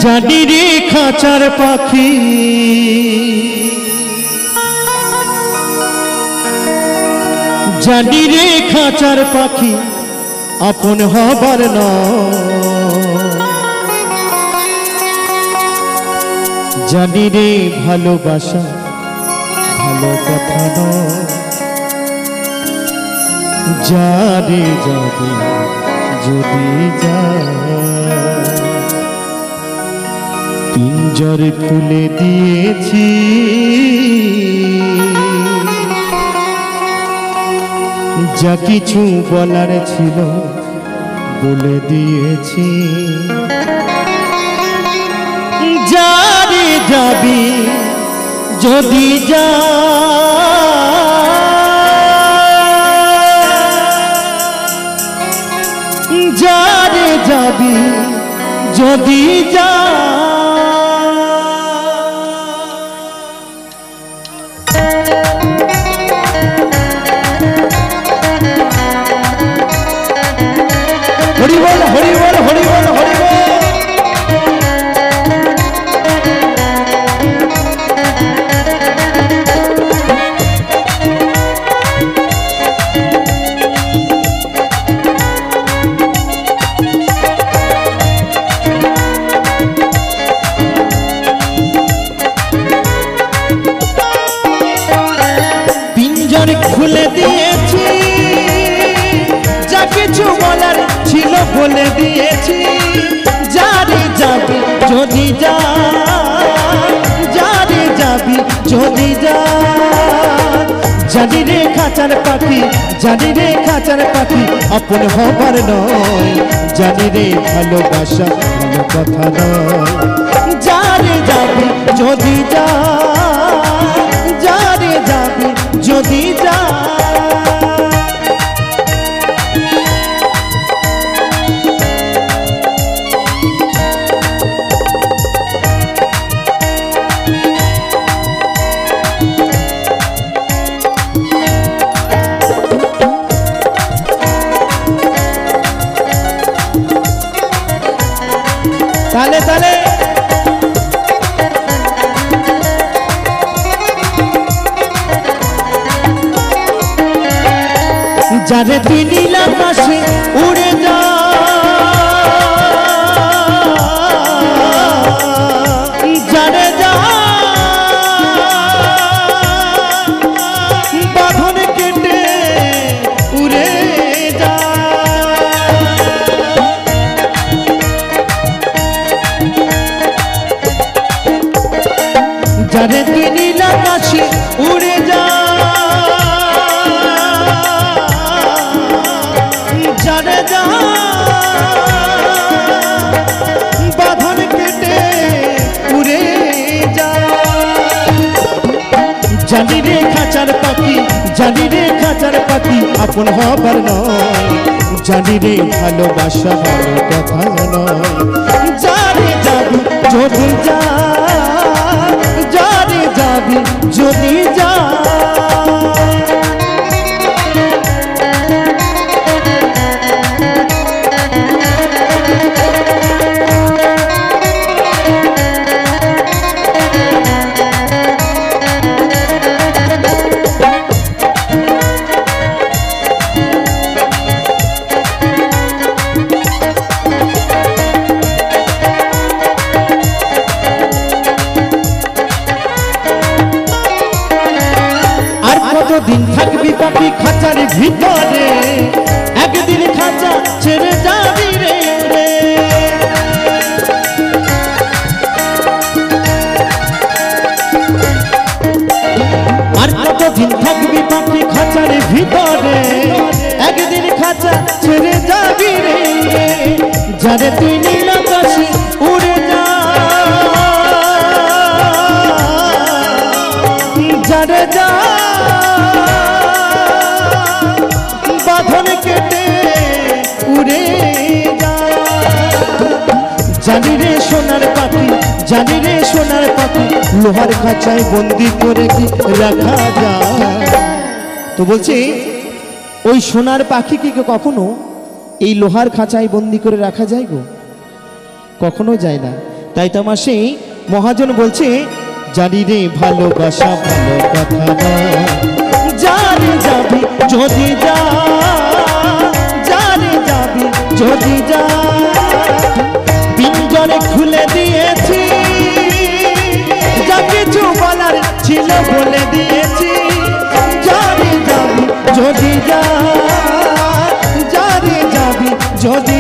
জানি রে খাঁচার পাখি জানি রে খাঁচার পাখি আপন হবার নয় জানি রে ভালোবাসা ভালো কথা নয় যারে যাবে যদি যায় পিঞ্জর খুলে দিয়েছি যা কিছু বলার ছিল বলে দিয়েছি যারে যাবি যদি যা যারে যাবি যদি যা হরি বল হরি বল হরি বল হরি বল পিঞ্জর খুলে দিয়েছি যা কিছু বলার ছিল বলে দিয়েছি যারে যাবি যদি যা যারে যাবি যদি যা জানি রে খাঁচার পাখি জানি রে খাঁচার পাখি আপন হবার নয় জানি রে ভালোবাসা ভালো কথা নয় যারে যাবি যদি যা যারে যাবি যদি যা তালে তালে যারে তুই নীল আকাশে উড়ে যা যারে যা বাঁধন কেটে উড়ে যা যারে তুই নীল আকাশে উড়ে যা যারে যা বাঁধন কেটে উড়ে যা জানি রে খাঁচার পাখি জানি রে খাঁচার পাখি আপন হবার নয় জানি রে ভালোবাসা ভালো কথা নয় যারে যাবি যদি যা যারে যাবি যদি যা দিন থাকবি পাখি খাঁচার ভিতরে একদিন খাঁচা ছেড়ে যাবি রে আর কতদিন থাকবি পাখি খাঁচার ভিতরে একদিন খাঁচা ছেড়ে যাবি রে যারে তুই নীল আকাশে উড়ে যা যারে যা বাঁধন কেটে উড়ে যা জানি রে সোনার পাখি জানি রে সোনার পাখি লোহার খাঁচায় বন্দি করে কি রাখা যায় তো বলছি ওই সোনার পাখিকে কখনো এই লোহার খাঁচায় বন্দি করে রাখা যায় গো কখনো যায় না তাই তো আমার সেই মহাজন বলছে জানি রে ভালোবাসা ভালো কথা নয়, জানি যাবি যদি যা, জানি যাবি যদি যা, পিঞ্জরে খুলে দিয়েছি, যা কিছু বলার ছিল বলে দিয়েছি, জানি যাবি যদি যা, জানি যাবি যদি